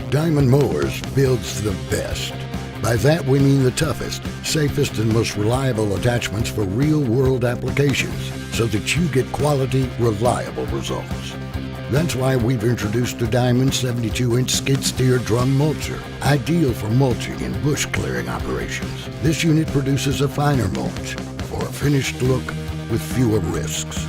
Diamond Mowers builds the best. By that we mean the toughest, safest, and most reliable attachments for real-world applications, so that you get quality, reliable results. That's why we've introduced the Diamond 72-inch skid steer drum mulcher, ideal for mulching and bush clearing operations. This unit produces a finer mulch for a finished look with fewer risks.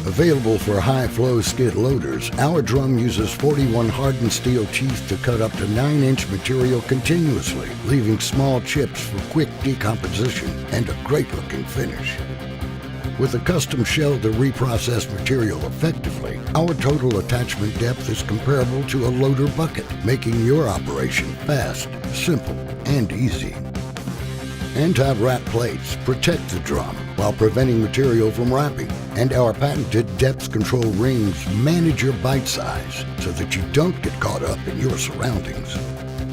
Available for high-flow skid loaders, our drum uses 41 hardened steel teeth to cut up to 9-inch material continuously, leaving small chips for quick decomposition and a great-looking finish. With a custom shell to reprocess material effectively, our total attachment depth is comparable to a loader bucket, making your operation fast, simple, and easy. Anti-wrap plates protect the drum while preventing material from wrapping, and our patented depth control rings manage your bite size so that you don't get caught up in your surroundings.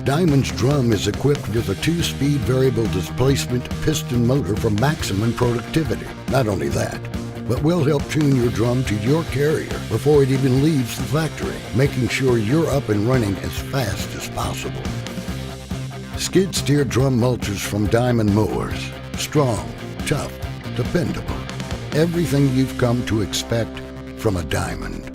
Diamond's drum is equipped with a 2-speed variable displacement piston motor for maximum productivity. Not only that, but we'll help tune your drum to your carrier before it even leaves the factory, making sure you're up and running as fast as possible. Skid steer drum mulchers from Diamond Mowers. Strong, tough, dependable. Everything you've come to expect from a Diamond.